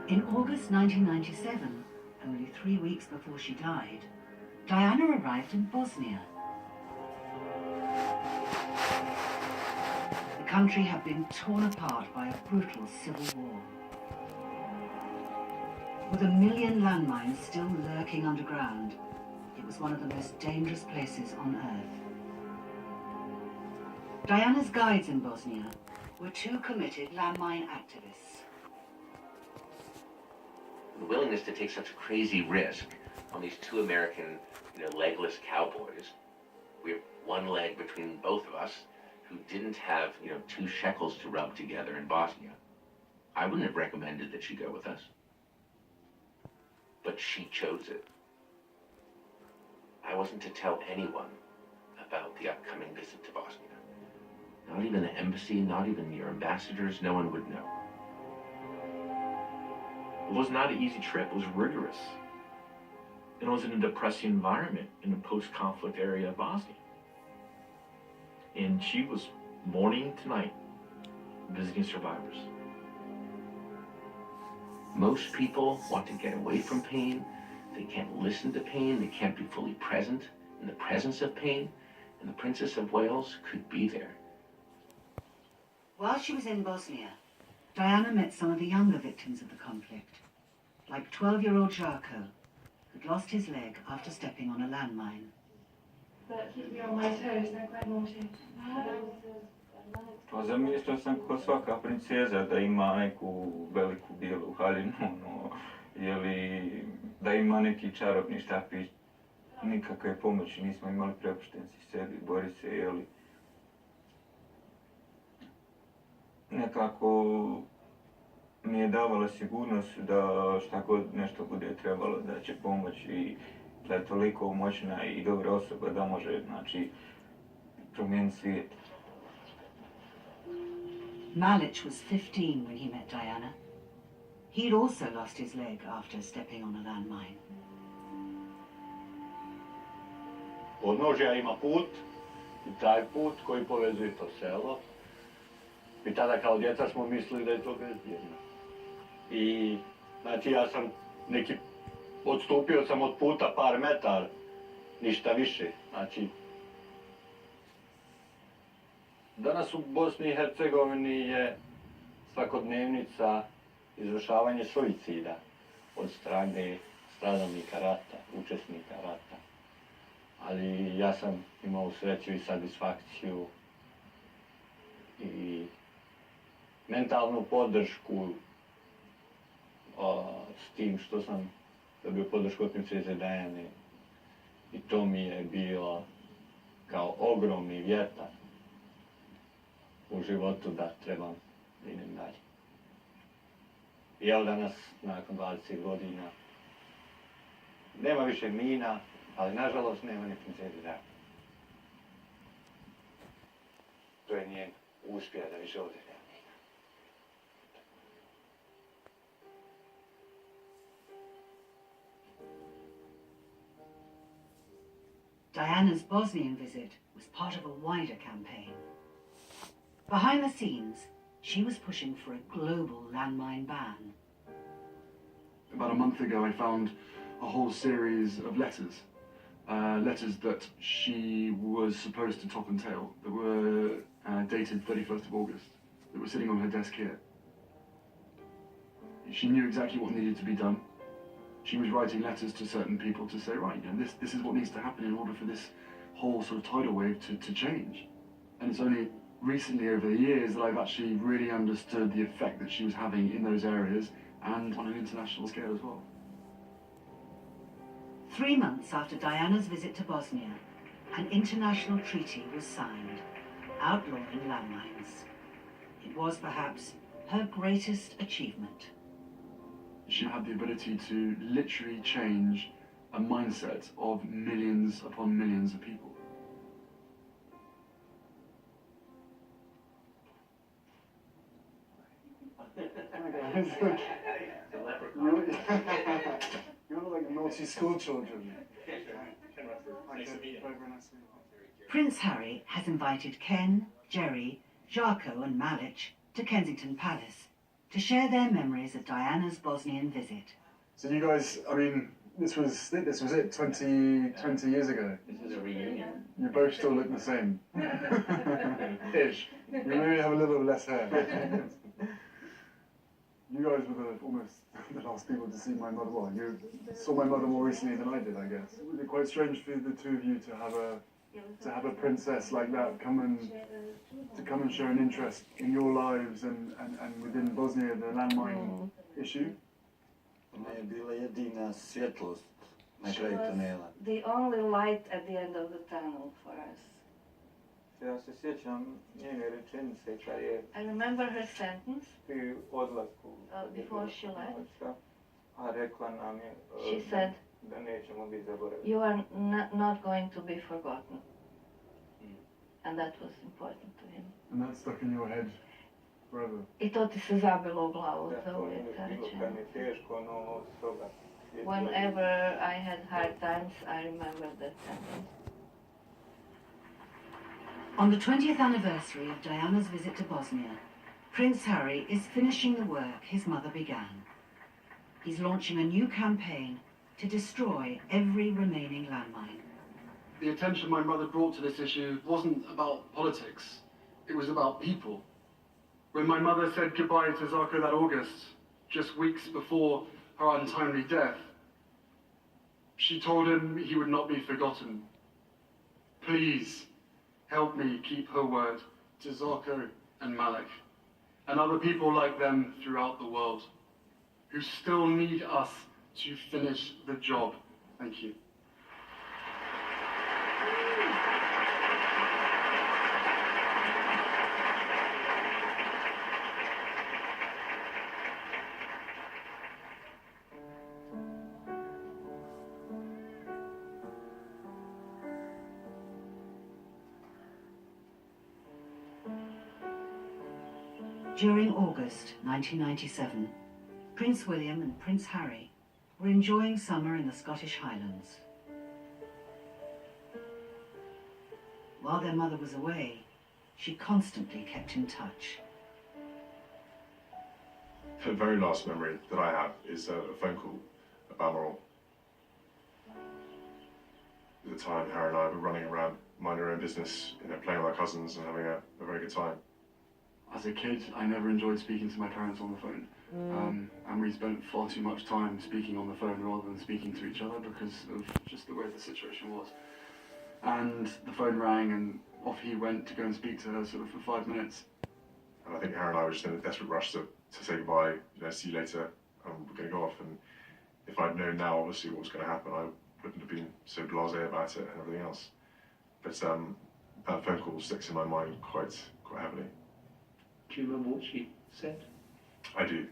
In August 1997, only 3 weeks before she died, Diana arrived in Bosnia. The country had been torn apart by a brutal civil war. With 1 million landmines still lurking underground, it was one of the most dangerous places on Earth. Diana's guides in Bosnia were 2 committed landmine activists. The willingness to take such a crazy risk on these 2 American, legless cowboys. We have 1 leg between both of us who didn't have, 2 shekels to rub together in Bosnia. I wouldn't have recommended that she go with us. But she chose it. I wasn't to tell anyone about the upcoming visit to Bosnia. Not even the embassy, not even your ambassadors, no one would know. It was not an easy trip, it was rigorous. And it was in a depressing environment in the post-conflict area of Bosnia. And she was morning to night visiting survivors. Most people want to get away from pain. They can't listen to pain. They can't be fully present in the presence of pain. And the Princess of Wales could be there. While she was in Bosnia, Diana met some of the younger victims of the conflict, like 12-year-old Jarko, who'd lost his leg after stepping on a landmine. That keep me on my toes, they're quite naughty. Pa zamislio sam ko svaka princeza da ima neku veliku bijelu haljinu, ili da ima neki čarobni štapić. Nikakve pomoći nismo imali, prepušteni si sebi, bori se, jeli. Nekako mi je davala sigurnost da šta god nešto bude trebalo da će pomoći i da je toliko moćna i dobra osoba da može, promijeniti svijet. Malic was 15 when he met Diana. He'd also lost his leg after stepping on a landmine. Podnožja ima put, i taj put koji povezuje to selo. I tada kao djeca smo mislili da je to bezbjedno. I, ja sam odstupio sam od puta par metara, ništa više. Danas u Bosni i Hercegovini je svakodnevnica izvršavanje suicida od strane stradalnika rata, učesnika rata. Ali ja sam imao sreću i satisfakciju i mentalnu podršku s tim što sam dobio podršku od princeze Diane. I to mi je bilo kao ogromni vjetar u životu da trebam da idem dalje. I evo danas, nakon 20 godina, nema više mina, ali nažalost nema ni princeze Diane. To je njen uspjeh da više ovdje nema mina. Diana's Bosnian visit was part of a wider campaign. Behind the scenes, she was pushing for a global landmine ban. About a month ago, I found a whole series of letters. Letters that she was supposed to top and tail, that were dated 31st of August, that were sitting on her desk here. She knew exactly what needed to be done. She was writing letters to certain people to say, right, this is what needs to happen in order for this whole sort of tidal wave to change. And it's only recently over the years that I've actually really understood the effect that she was having in those areas and on an international scale as well. 3 months after Diana's visit to Bosnia, an international treaty was signed, outlawing landmines. It was perhaps her greatest achievement. She had the ability to literally change a mindset of millions upon millions of people. You look like naughty school children. Prince Harry has invited Ken, Jerry, Jarko and Malic to Kensington Palace to share their memories of Diana's Bosnian visit. So you guys, I mean, this was it 20 years ago. This is a reunion. You both still look the same. Ish. You maybe have a little less hair. You guys were almost the last people to see my mother. Well, you saw my mother more recently than I did, I guess. Was it quite strange for the two of you to have a princess like that come and show an interest in your lives and within Bosnia, the landmine issue? Ona je bila jedina svjetlost na She kraju was tunela. the only light at the end of the tunnel for us. Ja se sjećam njene rečenice kad je I remember her sentence pri odlasku before she left. a rekla nam je She said, da nećemo biti zaboravljeni. "You are not going to be forgotten." And that was important to him. And that stuck in your head forever. I to ti se zabilo u glavu Da, za to uvijek, je ta bilo kad mi rečenica. je teško, no od toga je Whenever I had hard times, I remember that sentence. On the 20th anniversary of Diana's visit to Bosnia, Prince Harry is finishing the work his mother began. He's launching a new campaign to destroy every remaining landmine. The attention my mother brought to this issue wasn't about politics, it was about people. When my mother said goodbye to Zarko that August, just weeks before her untimely death, she told him he would not be forgotten. Please help me keep her word to Zarko and Malik, and other people like them throughout the world, who still need us to finish the job. Thank you. During August 1997, Prince William and Prince Harry were enjoying summer in the Scottish Highlands. While their mother was away, she constantly kept in touch. The very last memory that I have is a phone call at Balmoral. At the time, Harry and I were running around, minding our own business, playing with our cousins and having a very good time. As a kid, I never enjoyed speaking to my parents on the phone. And we spent far too much time speaking on the phone rather than speaking to each other because of just the way the situation was. And the phone rang and off he went to go and speak to her sort of for 5 minutes. And I think Harry and I were just in a desperate rush to say goodbye, see you later, we're going to go off. And if I'd known now, obviously, what was going to happen, I wouldn't have been so blasé about it and everything else. But that phone call sticks in my mind quite heavily. Do you remember what she said? I do.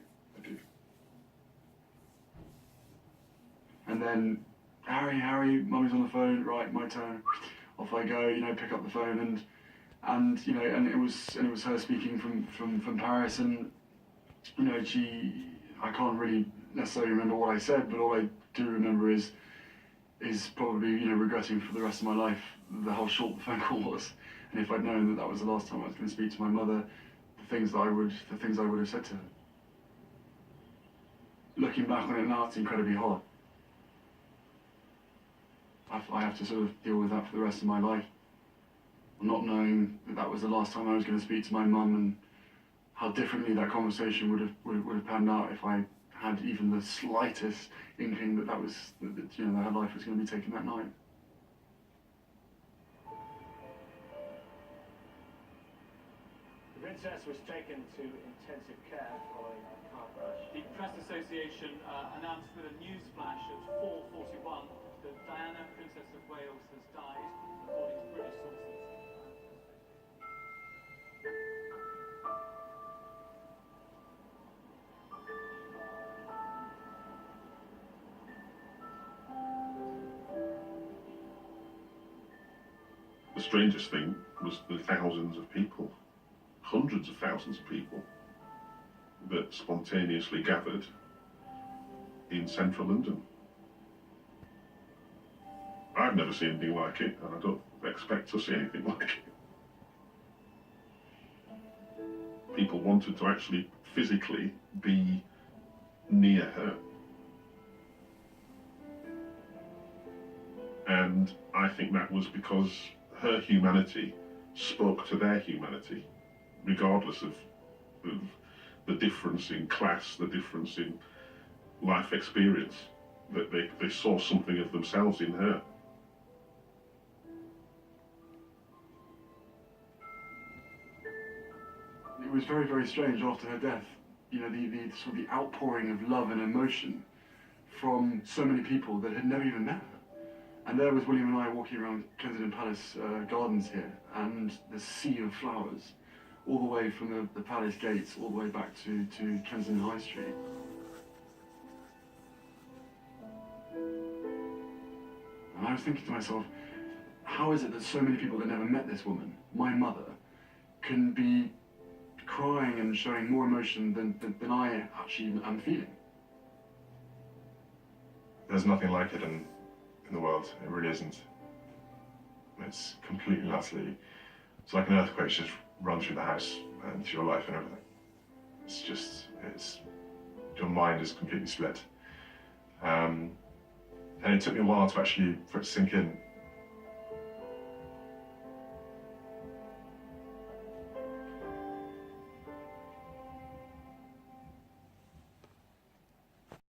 And then, Harry, Mummy's on the phone, right, my turn. Off I go, pick up the phone and it was her speaking from Paris and I can't really necessarily remember what I said, but all I do remember is probably regretting for the rest of my life how short the phone call was. And if I'd known that was the last time I was going to speak to my mother, the things I would have said to her. Looking back on it now, it's incredibly hard. I have to sort of deal with that for the rest of my life. Not knowing that was the last time I was going to speak to my mum and how differently that conversation would have panned out if I had even the slightest inkling that her life was going to be taken that night. The princess was taken to intensive care following a car crash. The Press Association announced that a news flash at 4:41 that Diana, Princess of Wales, has died, according to British sources. The strangest thing was the thousands of people, hundreds of thousands of people, that spontaneously gathered in central London. I've never seen anything like it, and I don't expect to see anything like it. people wanted to actually physically be near her. And I think that was because her humanity spoke to their humanity, regardless of the difference in class, the difference in life experience, that they saw something of themselves in her. It was very, very strange after her death, you know, the sort of the outpouring of love and emotion from so many people that had never even met her. And there was William and I walking around Kensington Palace gardens here, and the sea of flowers, all the way from the palace gates, all the way back to Kensington High Street. And I was thinking to myself, how is it that so many people that never met this woman, my mother, can be crying and showing more emotion than I actually am feeling? There's nothing like it in the world. It really isn't. It's completely and utterly, it's like an earthquake just run through the house and through your life and everything. It's just, your mind is completely split. And it took me a while for it to sink in.